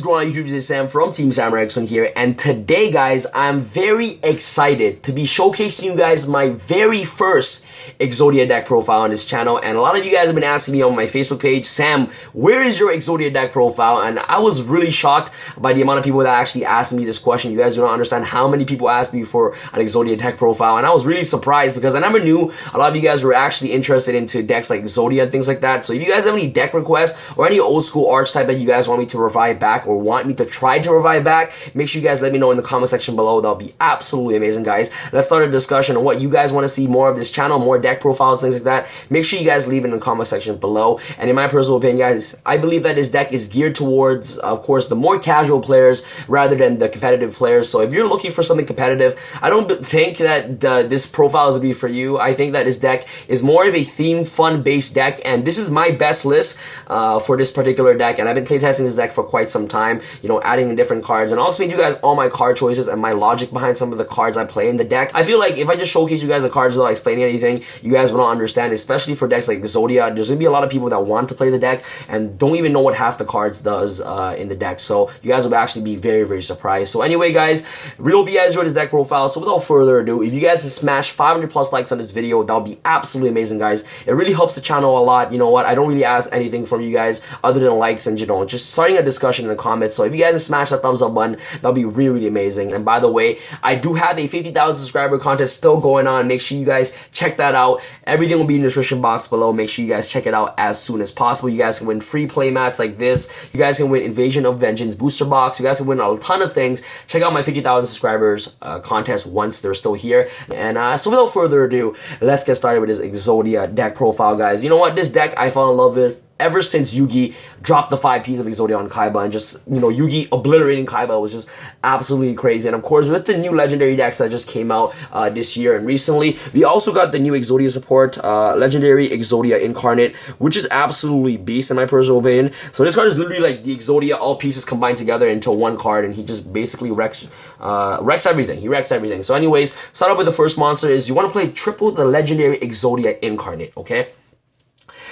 going on YouTube? This is Sam from TeamSamuraiX1 here, and today guys, I'm very excited to be showcasing you guys my very first Exodia deck profile on this channel. And a lot of you guys have been asking me on my Facebook page, Sam, where is your Exodia deck profile? And I was really shocked by the amount of people that actually asked me this question. You guys do not understand how many people asked me for an Exodia deck profile, and I was really surprised because I never knew a lot of you guys were actually interested into decks like Exodia and things like that. So if you guys have any deck requests or any old school archetype that you guys want me to revive back or want me to try to revive back, make sure you guys let me know in the comment section below. That'll be absolutely amazing, guys. Let's start a discussion on what you guys want to see more of this channel, more deck profiles, things like that. Make sure you guys leave it in the comment section below. And in my personal opinion, guys, I believe that this deck is geared towards, of course, the more casual players rather than the competitive players. So if you're looking for something competitive, I don't think that this profile is going to be for you. I think that this deck is more of a theme fun based deck, and this is my best list for this particular deck. And I've been playtesting this deck for quite some time, you know, adding in different cards, and I'll explain to you guys all my card choices and my logic behind some of the cards I play in the deck. I feel like if I just showcase you guys the cards without explaining anything, you guys will not understand, especially for decks like Exodia. There's gonna be a lot of people that want to play the deck and don't even know what half the cards does in the deck, so you guys will actually be very, very surprised. So anyway, guys, really hope you guys enjoyed this deck profile. So without further ado, if you guys can smash 500 plus likes on this video, that'll be absolutely amazing, guys. It really helps the channel a lot. You know what, I don't really ask anything from you guys other than likes and, you know, just starting a discussion in the comments. So if you guys can smash that thumbs up button, that'll be really, really amazing. And by the way, I do have a 50,000 subscriber contest still going on. Make sure you guys check that out. Everything will be in the description box below. Make sure you guys check it out as soon as possible. You guys can win free playmats like this. You guys can win Invasion of Vengeance booster box. You guys can win a ton of things. Check out my 50,000 subscribers contest once they're still here. And so without further ado, let's get started with this Exodia deck profile, guys. You know what? This deck I fell in love with ever since Yugioh dropped the 5Ps of Exodia on Kaiba, and just, you know, Yugioh obliterating Kaiba was just absolutely crazy. And of course, with the new legendary decks that just came out this year and recently, we also got the new Exodia support, legendary Exodia Incarnate, which is absolutely beast in my personal opinion. So this card is literally like the Exodia, all pieces combined together into one card, and he just basically wrecks everything. He wrecks everything. So anyways, start up with the first monster is you want to play triple the legendary Exodia Incarnate, okay?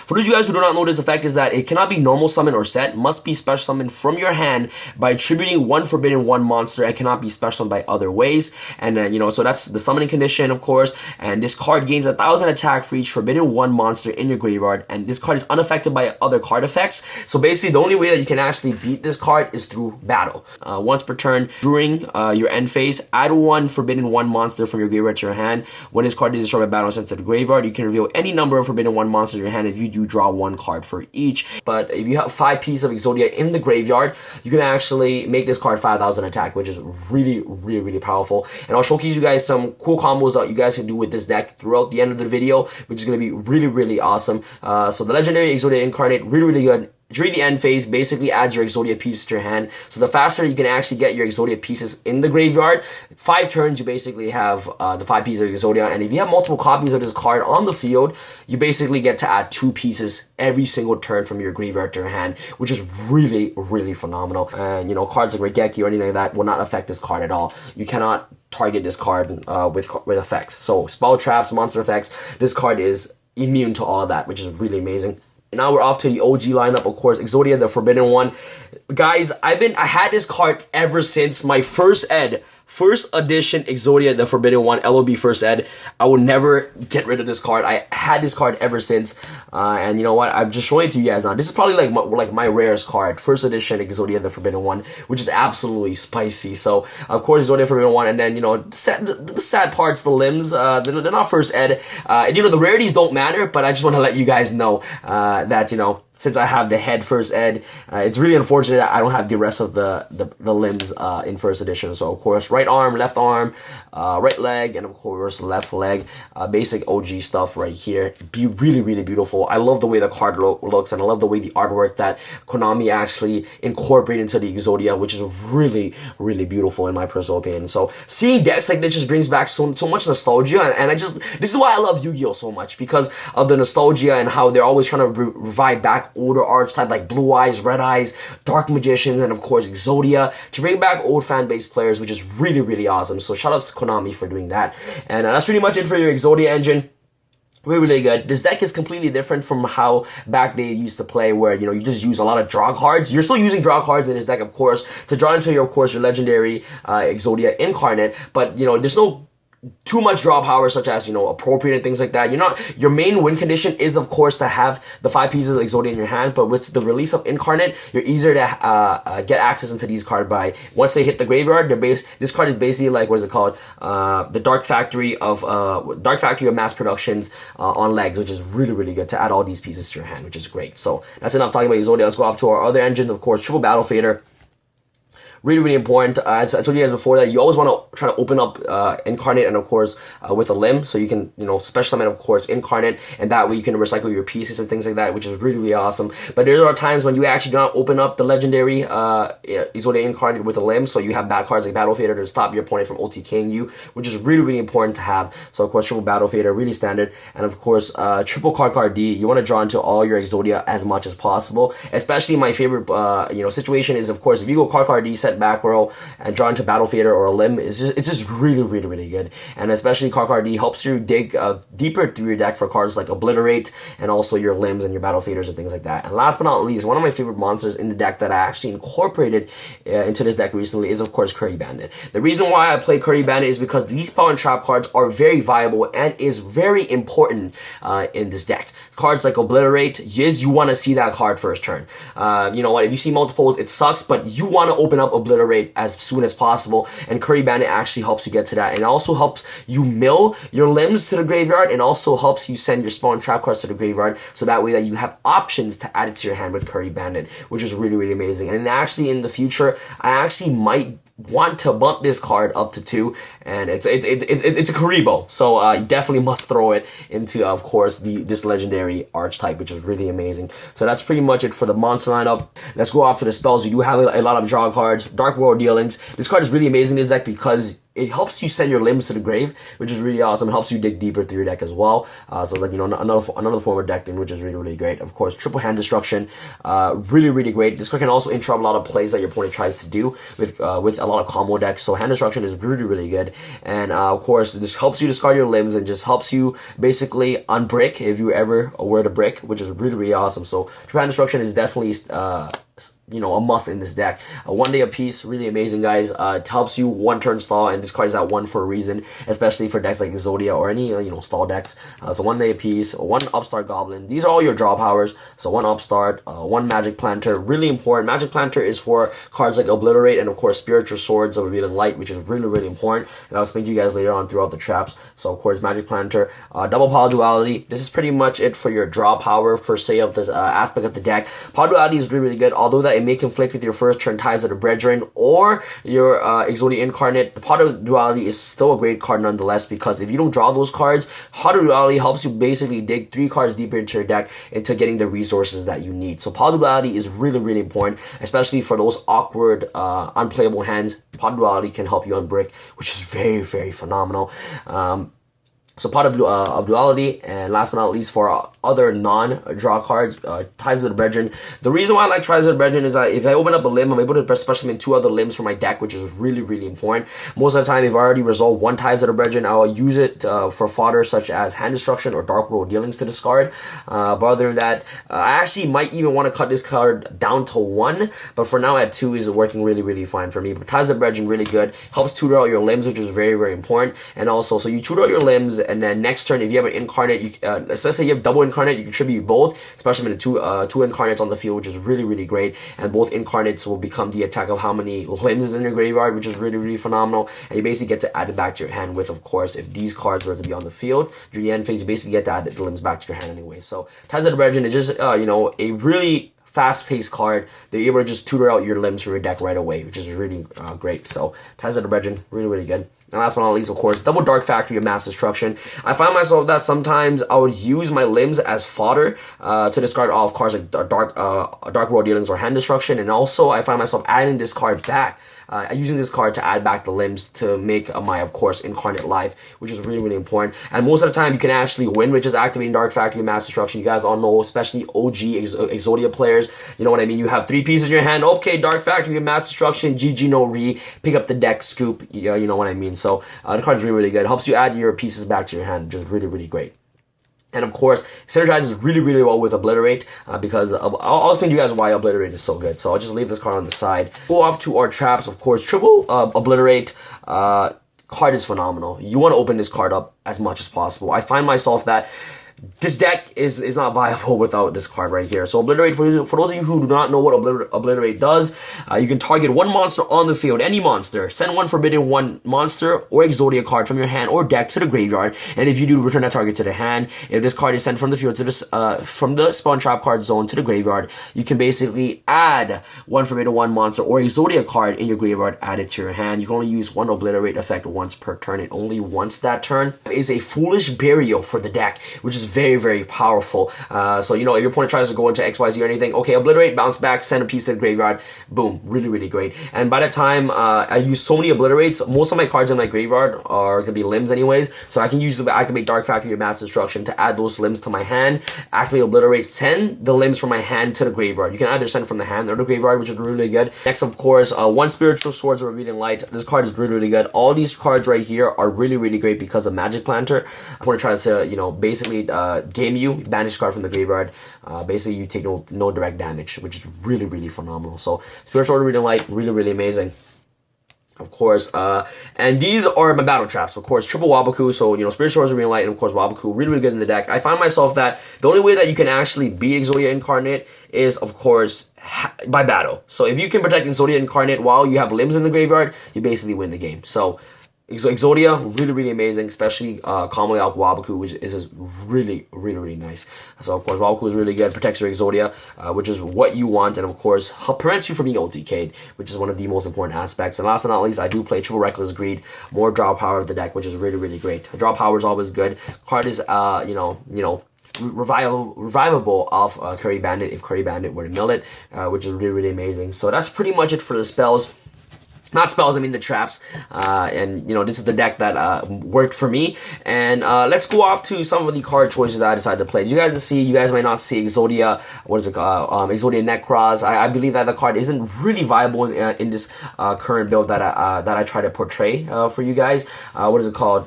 For those of you guys who do not know, this effect is that it cannot be normal summon or set, must be special summoned from your hand by attributing one forbidden one monster, and cannot be special summoned by other ways. And then, you know, so that's the summoning condition, of course. And this card gains 1,000 attack for each forbidden one monster in your graveyard, and this card is unaffected by other card effects. So basically, the only way that you can actually beat this card is through battle. Once per turn during your end phase, add one forbidden one monster from your graveyard to your hand. When this card is destroyed by battle sent to the graveyard, you can reveal any number of forbidden one monsters in your hand. If you do, draw one card for each. But if you have 5 pieces of Exodia in the graveyard, you can actually make this card 5,000 attack, which is really, really, really powerful. And I'll showcase you guys some cool combos that you guys can do with this deck throughout the end of the video, which is going to be really, really awesome. So the legendary Exodia Incarnate, really, really good. During the end phase, basically adds your Exodia pieces to your hand. So the faster you can actually get your Exodia pieces in the graveyard, 5 turns, you basically have the 5 pieces of Exodia. And if you have multiple copies of this card on the field, you basically get to add 2 pieces every single turn from your graveyard to your hand, which is really, really phenomenal. And, you know, cards like Regeki or anything like that will not affect this card at all. You cannot target this card with effects. So spell traps, monster effects, this card is immune to all of that, which is really amazing. Now we're off to the OG lineup, of course, Exodia, the Forbidden One. Guys, I had this card ever since my first edition Exodia, the Forbidden One, LOB first ed. I will never get rid of this card. I had this card ever since, and you know what? I'm just showing it to you guys now. This is probably like my rarest card, first edition Exodia, the Forbidden One, which is absolutely spicy. So of course, Exodia Forbidden One, and then, you know, the sad parts, the limbs, they're not first ed. And you know, the rarities don't matter, but I just want to let you guys know that, you know, since I have the head first ed, it's really unfortunate that I don't have the rest of the limbs in first edition. So of course, right arm, right leg, and of course left leg. Basic OG stuff right here. Be really, really beautiful. I love the way the card looks, and I love the way the artwork that Konami actually incorporated into the Exodia, which is really, really beautiful in my personal opinion. So seeing decks like this just brings back so much nostalgia, and this is why I love Yu-Gi-Oh so much, because of the nostalgia and how they're always trying to revive back older archetype like Blue Eyes, Red Eyes, Dark Magicians, and of course Exodia, to bring back old fan-based players, which is really, really awesome. So shout outs to Konami for doing that. And that's pretty much it for your Exodia engine. Really good. This deck is completely different from how back they used to play, where, you know, you just use a lot of draw cards. You're still using draw cards in this deck, of course, to draw into your, of course, your legendary Exodia Incarnate, but, you know, there's no too much draw power, such as, you know, appropriate and things like that. Your main win condition is, of course, to have the 5 pieces of Exodia in your hand, but with the release of Incarnate, you're easier to get access into these cards by, once they hit the graveyard, this card is basically like, what is it called? The Dark Factory of Mass Productions on legs, which is really, really good to add all these pieces to your hand, which is great. So that's enough talking about Exodia. Let's go off to our other engines, of course, Triple Battle Fader. Really, really important. As I told you guys before, that you always want to try to open up Incarnate, and of course with a limb, so you can, you know, special summon, of course, Incarnate, and that way you can recycle your pieces and things like that, which is really, really awesome. But there are times when you actually do not open up the legendary Exodia Incarnate with a limb, so you have bad cards like Battle Fader to stop your opponent from OTKing you, which is really, really important to have. So of course, Triple Battle Fader, really standard, and of course Triple Card D. You want to draw into all your Exodia as much as possible. Especially my favorite situation is, of course, if you go Card D, set back row, and draw into Battle Fader or a limb, it's just really, really, really good. And especially Card D helps you dig deeper through your deck for cards like Obliterate, and also your limbs and your Battle Faders and things like that. And last but not least, one of my favorite monsters in the deck that I actually incorporated into this deck recently is, of course, Curry Bandit. The reason why I play Curry Bandit is because these spell and trap cards are very viable and is very important in this deck. Cards like Obliterate, yes, you want to see that card first turn. You know what, if you see multiples, it sucks, but you want to open up Obliterate as soon as possible, and Curry Bandit actually helps you get to that, and it also helps you mill your limbs to the graveyard, and also helps you send your spell and trap cards to the graveyard, so that way that you have options to add it to your hand with Curry Bandit, which is really, really amazing. And actually in the future, I actually might want to bump this card up to 2, and it's a Karibo, so you definitely must throw it into, of course, this legendary archetype, which is really amazing. So that's pretty much it for the monster lineup. Let's go off to the spells. We do have a lot of draw cards. Dark World Dealings. This card is really amazing in this deck because it helps you send your limbs to the grave, which is really awesome. It helps you dig deeper through your deck as well. So like, you know, another form of deck thing, which is really, really great. Of course, Triple Hand Destruction, really, really great. This card can also interrupt a lot of plays that your opponent tries to do with a lot of combo decks. So Hand Destruction is really, really good. And of course, this helps you discard your limbs and just helps you basically unbrick if you ever were to brick, which is really, really awesome. So Triple Hand Destruction is definitely you know, a must in this deck. 1 day a piece, really amazing, guys. It helps you 1 turn stall, and this card is at 1 for a reason, especially for decks like Exodia or any, you know, stall decks. So 1 day a piece, 1 Upstart Goblin. These are all your draw powers. So 1 Upstart, 1 Magic Planter, really important. Magic Planter is for cards like Obliterate, and of course Spiritual Swords of Revealing Light, which is really, really important, and I'll explain to you guys later on throughout the traps. So of course Magic Planter, double Power Duality. This is pretty much it for your draw power per se of this aspect of the deck. Power Duality is really, really good, although that it may conflict with your first turn Ties of the Brethren or your Exodia Incarnate. The Pot of Duality is still a great card nonetheless, because if you don't draw those cards, Pot of Duality helps you basically dig 3 cards deeper into your deck into getting the resources that you need. So Pot of Duality is really, really important, especially for those awkward, unplayable hands. Pot of Duality can help you unbrick, which is very, very phenomenal. So Pot of Duality, and last but not least, for other non-draw cards, Ties of the Brethren. The reason why I like Ties of the Brethren is that if I open up a limb, I'm able to press special summon 2 other limbs for my deck, which is really, really important. Most of the time, if I already resolve 1 Ties of the Brethren, I'll use it for fodder such as Hand Destruction or Dark World Dealings to discard. But other than that, I actually might even want to cut this card down to 1, but for now at 2 is working really, really fine for me. But Ties of the Brethren, really good. Helps tutor out your limbs, which is very, very important. And also, so you tutor out your limbs, and then next turn, if you have an Incarnate, especially if you have double Incarnate, you contribute both, especially with the two Incarnates on the field, which is really, really great. And both Incarnates will become the attack of how many limbs is in your graveyard, which is really, really phenomenal. And you basically get to add it back to your hand with, of course, if these cards were to be on the field during the end phase, you basically get to add the limbs back to your hand anyway. So Ties of the Brethren is just, you know, a really fast-paced card that you're able to just tutor out your limbs from your deck right away, which is really great. So Ties of the Brethren, really, really good. And last but not least, of course, double Dark Factory of Mass Destruction. I find myself that sometimes I would use my limbs as fodder to discard all of cards like Dark World Dealings or Hand Destruction, and also I find myself adding this card back. Using this card to add back the limbs to make my, of course, Incarnate life, which is really, really important. And most of the time, you can actually win with just activating Dark Factory and Mass Destruction. You guys all know, especially OG Exodia players, you know what I mean? You have 3 pieces in your hand. Okay, Dark Factory and Mass Destruction, GG no re, pick up the deck, scoop, you know what I mean? So the card is really, really good. It helps you add your pieces back to your hand, which is really, really great. And of course, synergizes really, really well with Obliterate because I'll explain to you guys why Obliterate is so good. So I'll just leave this card on the side. Go off to our traps, of course. Triple Obliterate card is phenomenal. You want to open this card up as much as possible. I find myself that this deck is not viable without this card right here. So Obliterate, for those of you who do not know what Obliterate does, you can target one monster on the field, any monster. Send one Forbidden One monster or Exodia card from your hand or deck to the graveyard, and if you do, return that target to the hand. If this card is sent from the field to this from the spawn trap card zone to the graveyard, you can basically add one Forbidden One monster or Exodia card in your graveyard, add it to your hand. You can only use one Obliterate effect once per turn, and only once that turn. It is a foolish burial for the deck, which is very, very powerful. So, you know, if your opponent tries to go into XYZ or anything, okay, Obliterate, bounce back, send a piece to the graveyard, boom, really, really great. And by the time I use so many Obliterates, most of my cards in my graveyard are going to be limbs anyways, so I can use the activate Dark Factory or Mass Destruction to add those limbs to my hand, activate Obliterate, send the limbs from my hand to the graveyard. You can either send from the hand or the graveyard, which is really good. Next, of course, one Spiritual Swords of Revealing Light. This card is really, really good. All these cards right here are really, really great because of Magic Planter. I want to try to, you know, basically game you, banish card from the graveyard. Basically, you take no direct damage, which is really, really phenomenal. So, Spiritual Reading Light, really, really amazing. Of course, and these are my battle traps. Of course, triple Waboku, so, you know, Spiritual Reading Light, and of course, Waboku, really, really good in the deck. I find myself that the only way that you can actually beat Exodia Incarnate is, of course, by battle. So, if you can protect Exodia Incarnate while you have limbs in the graveyard, you basically win the game. So, Exodia, really, really amazing, especially commonly out Waboku, which is really, really, really nice. So, of course, Waboku is really good, protects your Exodia, which is what you want, and of course, prevents you from being OTK'd, which is one of the most important aspects. And last but not least, I do play Triple Reckless Greed, more draw power of the deck, which is really, really great. Draw power is always good. Card is, revivable off Curry Bandit if Curry Bandit were to mill it, which is really, really amazing. So that's pretty much it for the spells. Not spells, I mean the traps. And, you know, this is the deck that worked for me. And let's go off to some of the card choices that I decided to play. You guys might not see Exodia, Exodia Necros. I believe that the card isn't really viable in this current build that I try to portray for you guys. What is it called?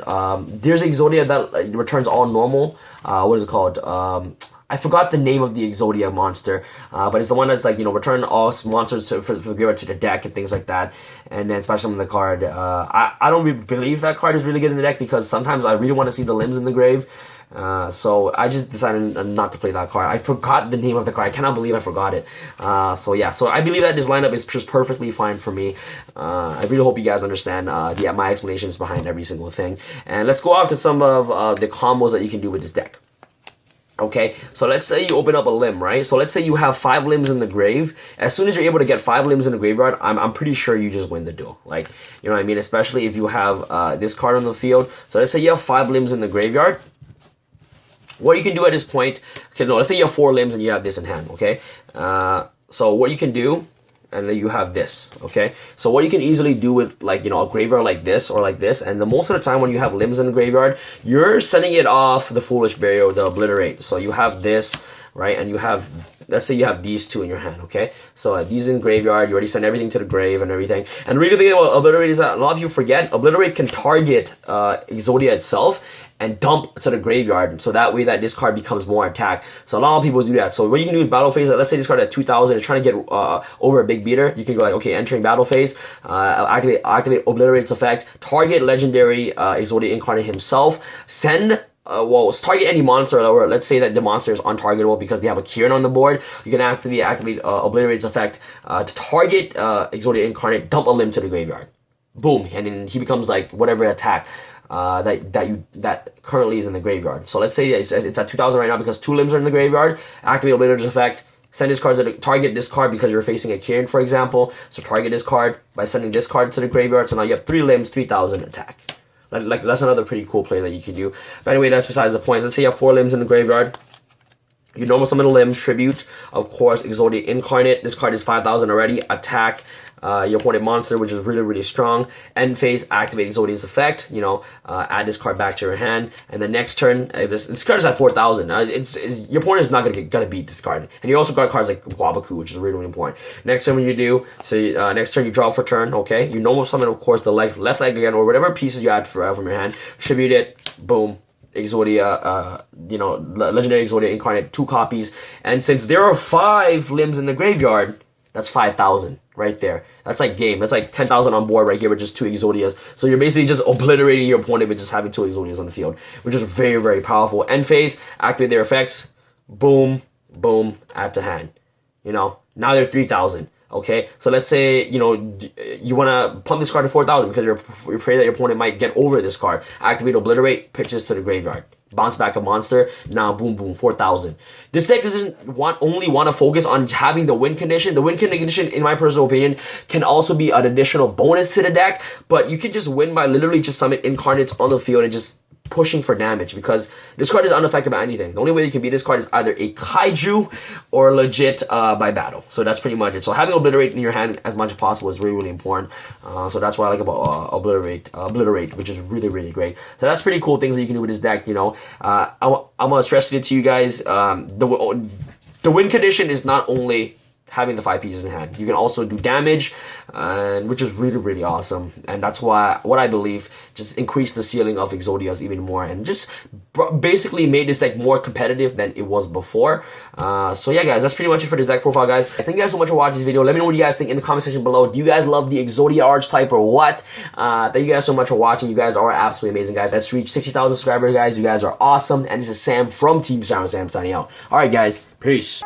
There's Exodia that returns all normal. What is it called? I forgot the name of the Exodia monster, but it's the one that's like, you know, return all monsters for the graveyard to the deck and things like that. And then special in the card. I don't really believe that card is really good in the deck because sometimes I really want to see the limbs in the grave. So I just decided not to play that card. I forgot the name of the card. I cannot believe I forgot it. So yeah, so I believe that this lineup is just perfectly fine for me. I really hope you guys understand my explanations behind every single thing. And let's go off to some of the combos that you can do with this deck. Okay, so let's say you open up a limb, right? So let's say you have 5 limbs in the grave. As soon as you're able to get 5 limbs in the graveyard, I'm pretty sure you just win the duel. Like, you know what I mean? Especially if you have this card on the field. So let's say you have 5 limbs in the graveyard. What you can do at this point, okay, no, let's say you have 4 limbs and you have this in hand, okay? So what you can do, and then you have this, okay? So what you can easily do with, like, you know, a graveyard like this or like this, and the most of the time when you have limbs in the graveyard, you're sending it off the Foolish Burial, the Obliterate. So you have this, right? And you have, let's say you have these 2 in your hand, okay? So these in graveyard, you already send everything to the grave and everything. And really the thing about Obliterate is that a lot of you forget, Obliterate can target Exodia itself and dump to the graveyard, so that way that this card becomes more attack. So a lot of people do that. So what you can do in battle phase, let's say this card at 2000 is trying to get over a big beater, you can go like, okay, entering battle phase, activate Obliterate's effect, target legendary Exodia Incarnate himself, send target any monster, or let's say that the monster is untargetable because they have a Kieran on the board. You can activate Obliterate's effect to target Exodia Incarnate, dump a limb to the graveyard. Boom, and then he becomes like whatever attack that currently is in the graveyard. So let's say it's at 2000 right now because 2 limbs are in the graveyard. Activate Obliterate's effect. Send this card to target this card because you're facing a Kieran, for example. So target this card by sending this card to the graveyard. So now you have 3 limbs, 3000 attack. Like that's another pretty cool play that you can do. But anyway, that's besides the point. Let's say you have 4 limbs in the graveyard. You normal summon a limb, tribute, of course, Exodia Incarnate. This card is 5000 already. Attack your opponent monster, which is really, really strong. End phase, activate Exodia's effect. You know, add this card back to your hand. And the next turn, this card is at 4000. Your opponent is not gonna beat this card. And you also got cards like Waboku, which is really, really important. Next turn, when you do, so next turn you draw for turn. Okay, you normal summon, of course, the left leg again, or whatever pieces you add from your hand. Tribute it. Boom. Exodia, Legendary Exodia Incarnate 2 copies. And since there are 5 limbs in the graveyard, that's 5,000 right there. That's like game. That's like 10,000 on board right here with just 2 Exodias. So you're basically just obliterating your opponent with just having 2 Exodias on the field, which is very, very powerful. End phase, activate their effects, boom, boom, add to hand. Now they're 3,000. Okay, so let's say, you want to pump this card to 4,000 because you're afraid that your opponent might get over this card. Activate Obliterate, pitch this to the graveyard. Bounce back a monster. Now, boom, boom, 4,000. This deck doesn't only want to focus on having the win condition. The win condition, in my personal opinion, can also be an additional bonus to the deck. But you can just win by literally just summon Incarnates on the field and just pushing for damage, because this card is unaffected by anything. The only way you can beat this card is either a kaiju or legit by battle. So that's pretty much it. So having Obliterate in your hand as much as possible is really, really important. So that's what I like about Obliterate, which is really, really great. So that's pretty cool things that you can do with this deck. I'm gonna stress it to you guys. The win condition is not only having the 5 pieces in hand. You can also do damage, which is really, really awesome. And that's why, what I believe, just increased the ceiling of Exodias even more, and just basically made this deck more competitive than it was before. So yeah, guys, that's pretty much it for this deck profile, guys. Thank you guys so much for watching this video. Let me know what you guys think in the comment section below. Do you guys love the Exodia archetype or what? Thank you guys so much for watching. You guys are absolutely amazing, guys. Let's reach 60,000 subscribers, guys. You guys are awesome. And this is Sam from Team Sam signing out. All right, guys. Peace.